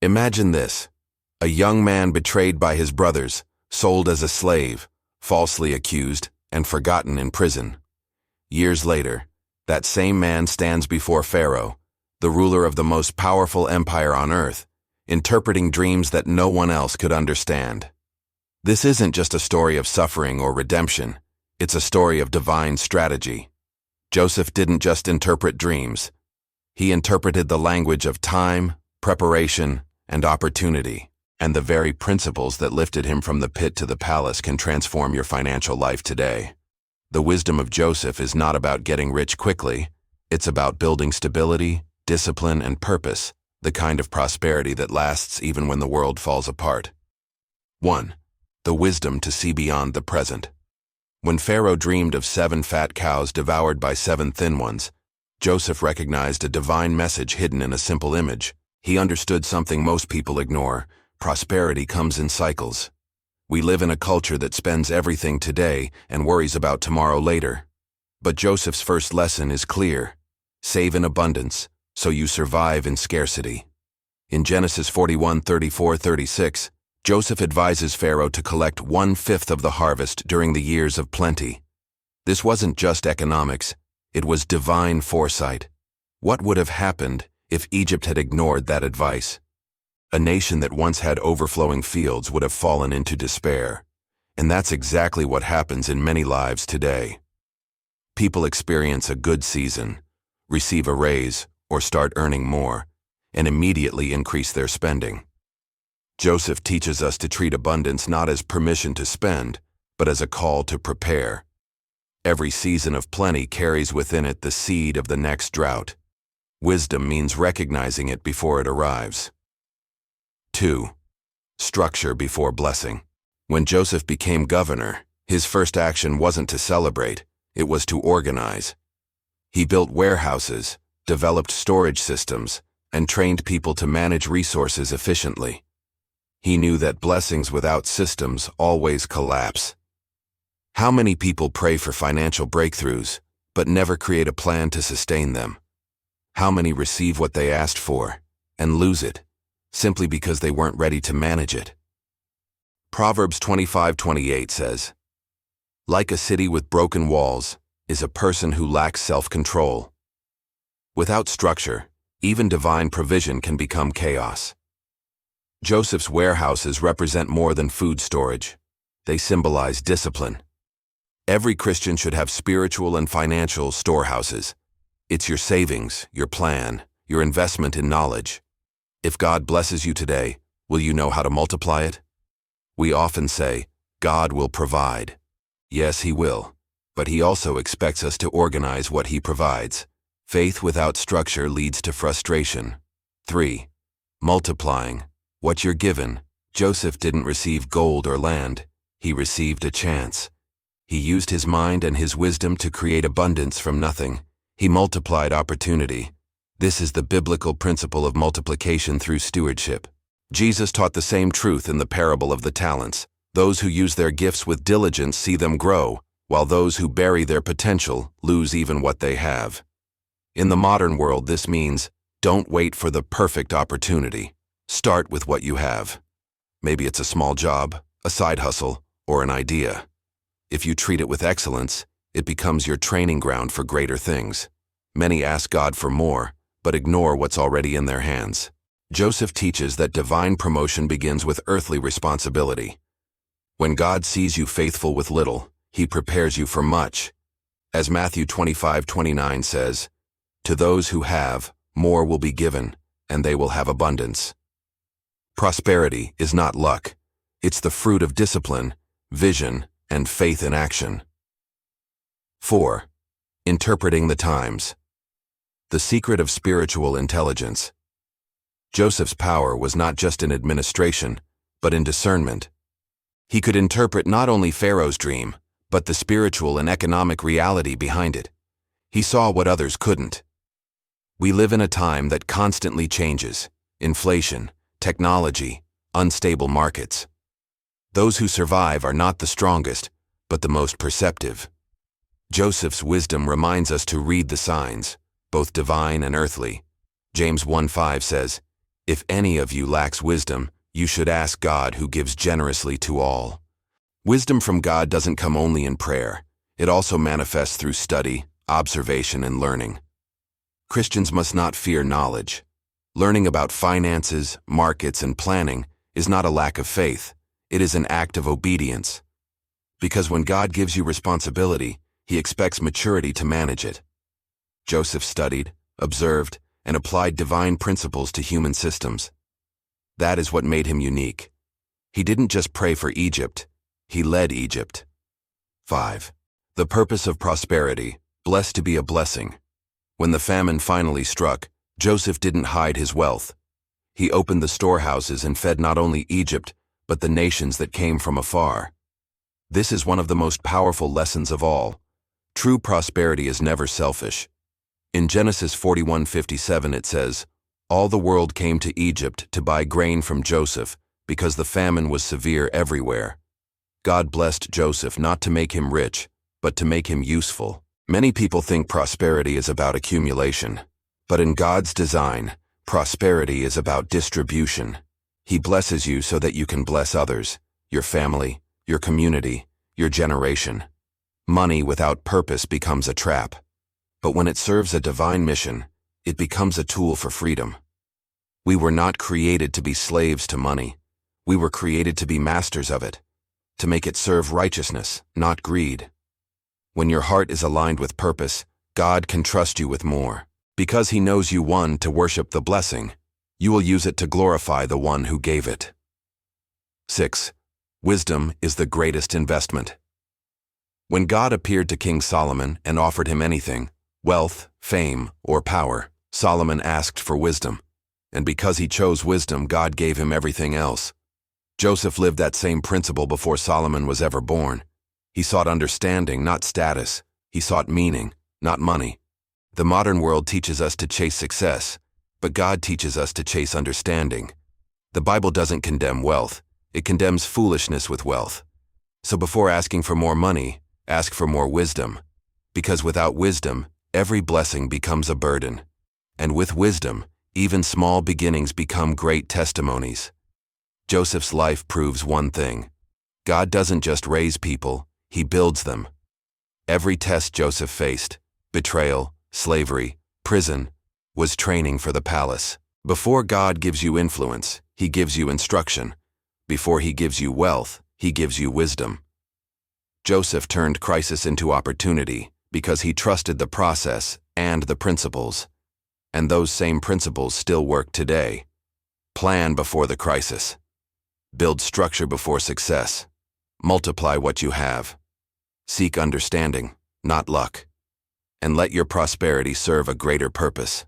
Imagine this: a young man betrayed by his brothers, sold as a slave, falsely accused, and forgotten in prison. Years later, that same man stands before Pharaoh, the ruler of the most powerful empire on earth, interpreting dreams that no one else could understand. This isn't just a story of suffering or redemption, it's a story of divine strategy. Joseph didn't just interpret dreams. He interpreted the language of time, preparation, and opportunity, and the very principles that lifted him from the pit to the palace can transform your financial life today. The wisdom of Joseph is not about getting rich quickly, it's about building stability, discipline, and purpose, the kind of prosperity that lasts even when the world falls apart. 1. The wisdom to see beyond the present. When Pharaoh dreamed of 7 fat cows devoured by 7 thin ones, Joseph recognized a divine message hidden in a simple image. He understood something most people ignore: prosperity comes in cycles. We live in a culture that spends everything today and worries about tomorrow later. But Joseph's first lesson is clear: save in abundance, so you survive in scarcity. In Genesis 41:34-36, Joseph advises Pharaoh to collect 1/5 of the harvest during the years of plenty. This wasn't just economics, it was divine foresight. What would have happened if Egypt had ignored that advice? A nation that once had overflowing fields would have fallen into despair. And that's exactly what happens in many lives today. People experience a good season, receive a raise, or start earning more, and immediately increase their spending. Joseph teaches us to treat abundance not as permission to spend, but as a call to prepare. Every season of plenty carries within it the seed of the next drought. Wisdom means recognizing it before it arrives. 2. Structure before blessing. When Joseph became governor, his first action wasn't to celebrate, it was to organize. He built warehouses, developed storage systems, and trained people to manage resources efficiently. He knew that blessings without systems always collapse. How many people pray for financial breakthroughs, but never create a plan to sustain them? How many receive what they asked for and lose it, simply because they weren't ready to manage it? Proverbs 25:28 says, "Like a city with broken walls is a person who lacks self-control." Without structure, even divine provision can become chaos. Joseph's warehouses represent more than food storage. They symbolize discipline. Every Christian should have spiritual and financial storehouses. It's your savings, your plan, your investment in knowledge. If God blesses you today, will you know how to multiply it? We often say, God will provide. Yes, He will, but He also expects us to organize what He provides. Faith without structure leads to frustration. 3. Multiplying what you're given. Joseph didn't receive gold or land, he received a chance. He used his mind and his wisdom to create abundance from nothing. He multiplied opportunity. This is the biblical principle of multiplication through stewardship. Jesus taught the same truth in the parable of the talents. Those who use their gifts with diligence see them grow, while those who bury their potential lose even what they have. In the modern world, this means don't wait for the perfect opportunity. Start with what you have. Maybe it's a small job, a side hustle, or an idea. If you treat it with excellence, it becomes your training ground for greater things. Many ask God for more, but ignore what's already in their hands. Joseph teaches that divine promotion begins with earthly responsibility. When God sees you faithful with little, He prepares you for much. As Matthew 25:29 says, "To those who have, more will be given, and they will have abundance." Prosperity is not luck. It's the fruit of discipline, vision, and faith in action. 4. Interpreting the times. The secret of spiritual intelligence. Joseph's power was not just in administration, but in discernment. He could interpret not only Pharaoh's dream, but the spiritual and economic reality behind it. He saw what others couldn't. We live in a time that constantly changes: inflation, technology, unstable markets. Those who survive are not the strongest, but the most perceptive. Joseph's wisdom reminds us to read the signs, both divine and earthly. James 1:5 says, If any of you lacks wisdom, you should ask God, who gives generously to all. Wisdom from God doesn't come only in prayer. It also manifests through study, observation, and learning. Christians must not fear knowledge. Learning about finances, markets, and planning is not a lack of faith. It is an act of obedience. Because when God gives you responsibility, He expects maturity to manage it. Joseph studied, observed, and applied divine principles to human systems. That is what made him unique. He didn't just pray for Egypt, he led Egypt. 5. The purpose of prosperity, blessed to be a blessing. When the famine finally struck, Joseph didn't hide his wealth. He opened the storehouses and fed not only Egypt, but the nations that came from afar. This is one of the most powerful lessons of all. True prosperity is never selfish. In Genesis 41:57 it says, "All the world came to Egypt to buy grain from Joseph, because the famine was severe everywhere." God blessed Joseph not to make him rich, but to make him useful. Many people think prosperity is about accumulation, but in God's design, prosperity is about distribution. He blesses you so that you can bless others, your family, your community, your generation. Money without purpose becomes a trap. But when it serves a divine mission, it becomes a tool for freedom. We were not created to be slaves to money. We were created to be masters of it, to make it serve righteousness, not greed. When your heart is aligned with purpose, God can trust you with more. Because He knows you want to worship the blessing, you will use it to glorify the one who gave it. 6. Wisdom is the greatest investment. When God appeared to King Solomon and offered him anything, wealth, fame, or power, Solomon asked for wisdom. And because he chose wisdom, God gave him everything else. Joseph lived that same principle before Solomon was ever born. He sought understanding, not status. He sought meaning, not money. The modern world teaches us to chase success, but God teaches us to chase understanding. The Bible doesn't condemn wealth. It condemns foolishness with wealth. So before asking for more money, ask for more wisdom. Because without wisdom, every blessing becomes a burden. And with wisdom, even small beginnings become great testimonies. Joseph's life proves one thing. God doesn't just raise people, He builds them. Every test Joseph faced, betrayal, slavery, prison, was training for the palace. Before God gives you influence, He gives you instruction. Before He gives you wealth, He gives you wisdom. Joseph turned crisis into opportunity because he trusted the process and the principles. And those same principles still work today. Plan before the crisis. Build structure before success. Multiply what you have. Seek understanding, not luck. And let your prosperity serve a greater purpose.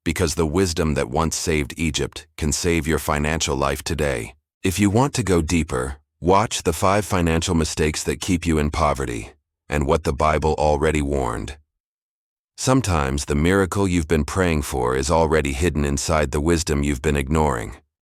Because the wisdom that once saved Egypt can save your financial life today. If you want to go deeper, watch the 5 financial mistakes that keep you in poverty, and what the Bible already warned. Sometimes the miracle you've been praying for is already hidden inside the wisdom you've been ignoring.